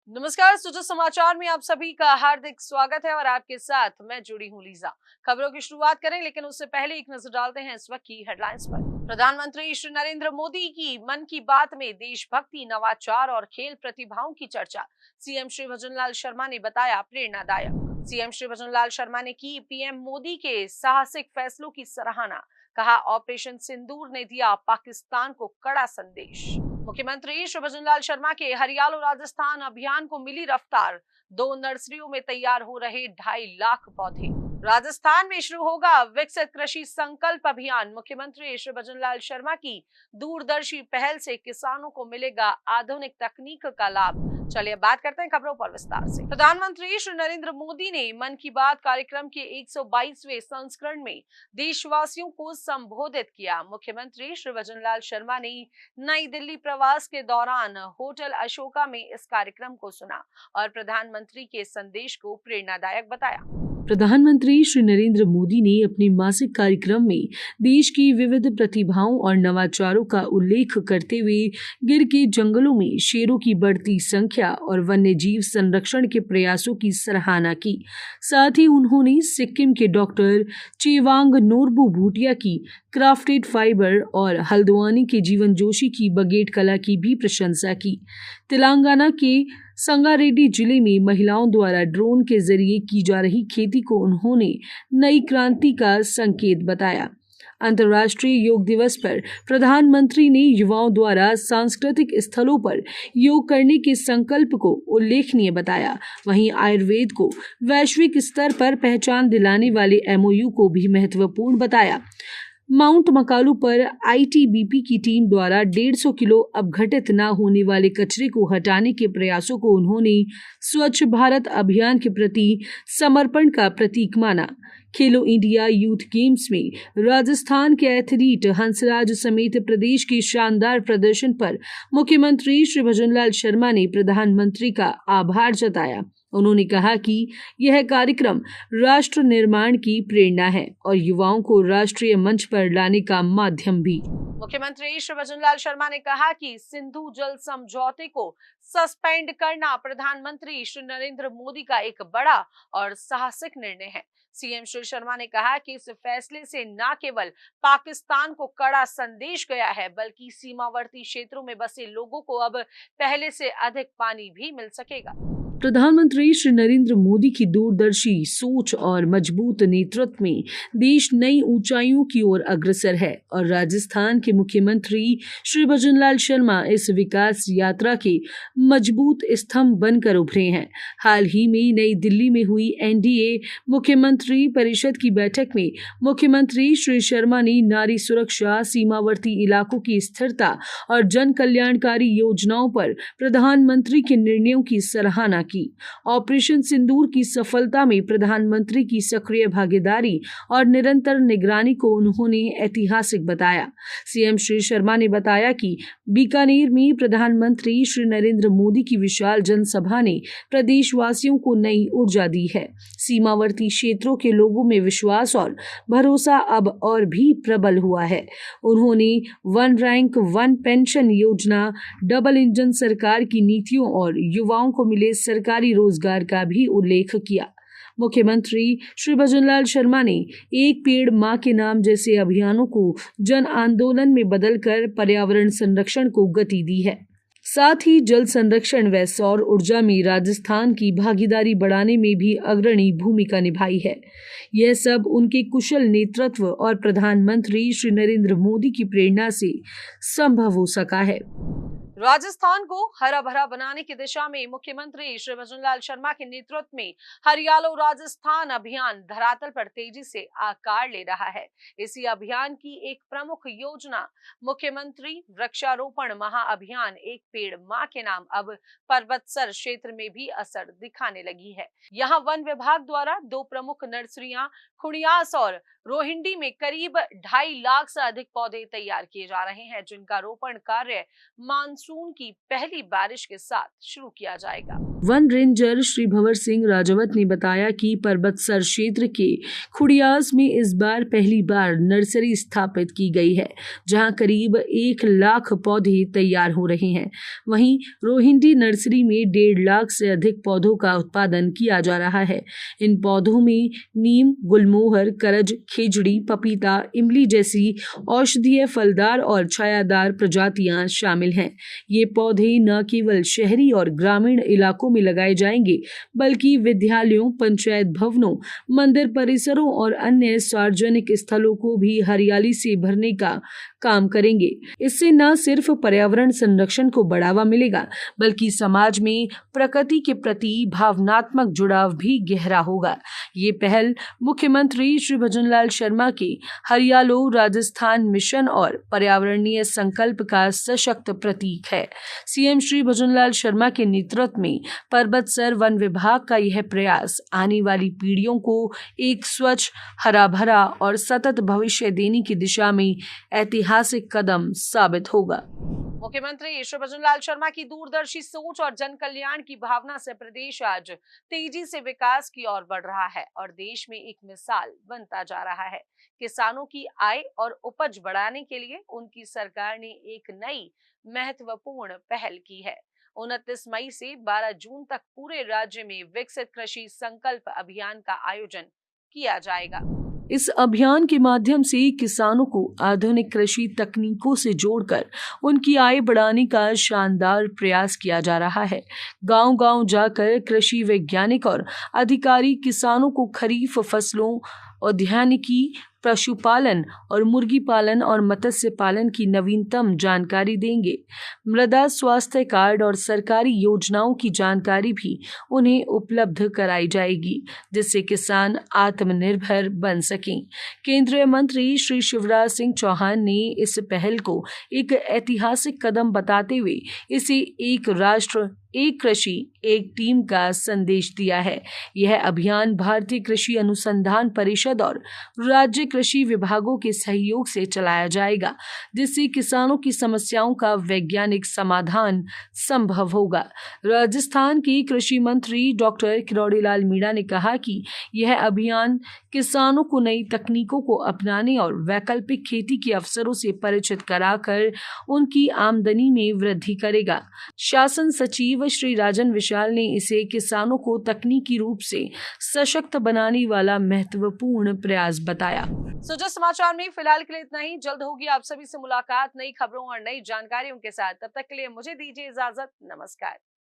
नमस्कार, सुजो समाचार में आप सभी का हार्दिक स्वागत है और आपके साथ मैं जुड़ी हूं लीजा। खबरों की शुरुआत करें, लेकिन उससे पहले एक नजर डालते हैं इस वक्त की हेडलाइंस पर। प्रधानमंत्री श्री नरेंद्र मोदी की मन की बात में देशभक्ति, नवाचार और खेल प्रतिभाओं की चर्चा सीएम श्री भजनलाल शर्मा ने बताया प्रेरणादायक। सीएम श्री भजनलाल शर्मा ने की पीएम मोदी के साहसिक फैसलों की सराहना। कहा, ऑपरेशन सिंदूर ने दिया पाकिस्तान को कड़ा संदेश। मुख्यमंत्री श्री भजनलाल शर्मा के हरियाणा राजस्थान अभियान को मिली रफ्तार। 2 नर्सरियों में तैयार हो रहे 2.5 लाख पौधे। राजस्थान में शुरू होगा विकसित कृषि संकल्प अभियान। मुख्यमंत्री श्री भजनलाल शर्मा की दूरदर्शी पहल से किसानों को मिलेगा आधुनिक तकनीक का लाभ। चलिए बात करते हैं खबरों पर विस्तार से। प्रधानमंत्री श्री नरेंद्र मोदी ने मन की बात कार्यक्रम के 122वें संस्करण में देशवासियों को संबोधित किया। मुख्यमंत्री श्री भजनलाल शर्मा ने नई दिल्ली प्रवास के दौरान होटल अशोका में इस कार्यक्रम को सुना और प्रधानमंत्री के संदेश को प्रेरणादायक बताया। प्रधानमंत्री श्री नरेंद्र मोदी ने अपने मासिक कार्यक्रम में देश की विविध प्रतिभाओं और नवाचारों का उल्लेख करते हुए गिर के जंगलों में शेरों की बढ़ती संख्या और वन्यजीव संरक्षण के प्रयासों की सराहना की। साथ ही उन्होंने सिक्किम के डॉक्टर चेवांग नोरबू भूटिया की क्राफ्टेड फाइबर और हल्द्वानी के जीवन जोशी की बगेट कला की भी प्रशंसा की। तेलंगाना के संगारेड्डी जिले में महिलाओं द्वारा ड्रोन के जरिए की जा रही खेती को उन्होंने नई क्रांति का संकेत बताया। अंतर्राष्ट्रीय योग दिवस पर प्रधानमंत्री ने युवाओं द्वारा सांस्कृतिक स्थलों पर योग करने के संकल्प को उल्लेखनीय बताया। वहीं आयुर्वेद को वैश्विक स्तर पर पहचान दिलाने वाले एमओयू को भी महत्वपूर्ण बताया। माउंट मकालू पर आईटीबीपी की टीम द्वारा 150 किलो अपघटित न होने वाले कचरे को हटाने के प्रयासों को उन्होंने स्वच्छ भारत अभियान के प्रति समर्पण का प्रतीक माना। खेलो इंडिया यूथ गेम्स में राजस्थान के एथलीट हंसराज समेत प्रदेश के शानदार प्रदर्शन पर मुख्यमंत्री श्री भजनलाल शर्मा ने प्रधानमंत्री का आभार जताया। उन्होंने कहा कि यह कार्यक्रम राष्ट्र निर्माण की प्रेरणा है और युवाओं को राष्ट्रीय मंच पर लाने का माध्यम भी। मुख्यमंत्री श्री भजनलाल शर्मा ने कहा कि सिंधु जल समझौते को सस्पेंड करना प्रधानमंत्री श्री नरेंद्र मोदी का एक बड़ा और साहसिक निर्णय है। सीएम श्री शर्मा ने कहा कि इस फैसले से न केवल पाकिस्तान को कड़ा संदेश गया है, बल्कि सीमावर्ती क्षेत्रों में बसे लोगों को अब पहले से अधिक पानी भी मिल सकेगा। प्रधानमंत्री श्री नरेंद्र मोदी की दूरदर्शी सोच और मजबूत नेतृत्व में देश नई ऊंचाइयों की ओर अग्रसर है और राजस्थान के मुख्यमंत्री श्री भजनलाल शर्मा इस विकास यात्रा के मजबूत स्तंभ बनकर उभरे हैं। हाल ही में नई दिल्ली में हुई एनडीए मुख्यमंत्री परिषद की बैठक में मुख्यमंत्री श्री शर्मा ने नारी सुरक्षा, सीमावर्ती इलाकों की स्थिरता और जन कल्याणकारी योजनाओं पर प्रधानमंत्री के निर्णयों की सराहना की। ऑपरेशन सिंदूर की सफलता में प्रधानमंत्री की सक्रिय भागीदारी और निरंतर निगरानी को उन्होंने ऐतिहासिक बताया। सीएम श्री शर्मा ने बताया कि बीकानेर में प्रधानमंत्री श्री नरेंद्र मोदी की विशाल जनसभा ने प्रदेशवासियों को नई ऊर्जा दी है। सीमावर्ती क्षेत्रों के लोगों में विश्वास और भरोसा अब और भी प्रबल हुआ है। उन्होंने वन रैंक वन पेंशन योजना, डबल इंजन सरकार की नीतियों और युवाओं को मिले सरकारी रोजगार का भी उल्लेख किया। मुख्यमंत्री श्री भजनलाल शर्मा ने एक पेड़ मां के नाम जैसे अभियानों को जन आंदोलन में बदलकर पर्यावरण संरक्षण को गति दी है। साथ ही जल संरक्षण व सौर ऊर्जा में राजस्थान की भागीदारी बढ़ाने में भी अग्रणी भूमिका निभाई है। यह सब उनके कुशल नेतृत्व और प्रधानमंत्री श्री नरेंद्र मोदी की प्रेरणा से संभव हो सका है। राजस्थान को हरा भरा बनाने की दिशा में मुख्यमंत्री श्री भजनलाल शर्मा के नेतृत्व में हरियाणा राजस्थान अभियान धरातल पर तेजी से आकार ले रहा है। इसी अभियान की एक प्रमुख योजना मुख्यमंत्री वृक्षारोपण महाअभियान एक पेड़ मां के नाम अब पर्वतसर क्षेत्र में भी असर दिखाने लगी है। यहाँ वन विभाग द्वारा 2 प्रमुख नर्सरियां खुड़ियास और रोहिंडी में करीब 2.5 लाख से अधिक पौधे तैयार किए जा रहे हैं, जिनका रोपण कार्य मानसून मानसून की पहली बारिश के साथ शुरू किया जाएगा। वन रेंजर श्री भंवर सिंह राजावत ने बताया कि पर्वतसर क्षेत्र के खुड़ियास में इस बार पहली बार नर्सरी स्थापित की गई है, जहां करीब 1 लाख पौधे तैयार हो रहे हैं। वहीं रोहिंडी नर्सरी में 1.5 लाख से अधिक पौधों का उत्पादन किया जा रहा है। इन पौधों में नीम, गुलमोहर, करज, खेजड़ी, पपीता, इमली जैसी औषधीय, फलदार और छायादार प्रजातियां शामिल हैं। ये पौधे न केवल शहरी और ग्रामीण इलाकों में लगाए जाएंगे, बल्कि विद्यालयों, पंचायत भवनों, मंदिर परिसरों और अन्य सार्वजनिक स्थलों को भी हरियाली से भरने का काम करेंगे। इससे न सिर्फ पर्यावरण संरक्षण को बढ़ावा मिलेगा, बल्कि समाज में प्रकृति के प्रति भावनात्मक जुड़ाव भी गहरा होगा। ये पहल मुख्यमंत्री श्री भजनलाल शर्मा के हरियालो राजस्थान मिशन और पर्यावरणीय संकल्प का सशक्त प्रतीक है। सीएम श्री भजनलाल शर्मा के नेतृत्व में पर्वतसर वन विभाग का यह प्रयास आने वाली पीढ़ियों को एक स्वच्छ, हरा भरा और सतत भविष्य देने की दिशा में ऐतिहासिक कदम साबित होगा। मुख्यमंत्री श्री भजनलाल शर्मा की दूरदर्शी सोच और जन कल्याण की भावना से प्रदेश आज तेजी से विकास की ओर बढ़ रहा है और देश में एक मिसाल बनता जा रहा है। किसानों की आय और उपज बढ़ाने के लिए उनकी सरकार ने एक नई महत्वपूर्ण पहल की है। 29 मई से 12 जून तक पूरे राज्य में विकसित कृषि संकल्प अभियान का आयोजन किया जाएगा। इस अभियान के माध्यम से किसानों को आधुनिक कृषि तकनीकों से जोड़कर उनकी आय बढ़ाने का शानदार प्रयास किया जा रहा है। गांव-गांव जाकर कृषि वैज्ञानिक और अधिकारी किसानों को खरीफ फसलों, उद्यानिकी, पशुपालन और मुर्गी पालन और मत्स्य पालन की नवीनतम जानकारी देंगे। मृदा स्वास्थ्य कार्ड और सरकारी योजनाओं की जानकारी भी उन्हें उपलब्ध कराई जाएगी, जिससे किसान आत्मनिर्भर बन सकें। केंद्रीय मंत्री श्री शिवराज सिंह चौहान ने इस पहल को एक ऐतिहासिक कदम बताते हुए इसे एक राष्ट्र, एक कृषि, एक टीम का संदेश दिया है। यह अभियान भारतीय कृषि अनुसंधान परिषद और राज्य कृषि विभागों के सहयोग से चलाया जाएगा, जिससे किसानों की समस्याओं का वैज्ञानिक समाधान संभव होगा। राजस्थान के कृषि मंत्री डॉक्टर किरोड़ी लाल मीणा ने कहा कि यह अभियान किसानों को नई तकनीकों को अपनाने और वैकल्पिक खेती के अवसरों से परिचित कराकर उनकी आमदनी में वृद्धि करेगा। शासन सचिव श्री राजन विशाल ने इसे किसानों को तकनीकी रूप से सशक्त बनाने वाला महत्वपूर्ण प्रयास बताया। सुजस समाचार में फिलहाल के लिए इतना ही। जल्द होगी आप सभी से मुलाकात नई खबरों और नई जानकारियों के साथ। तब तक के लिए मुझे दीजिए इजाजत। नमस्कार।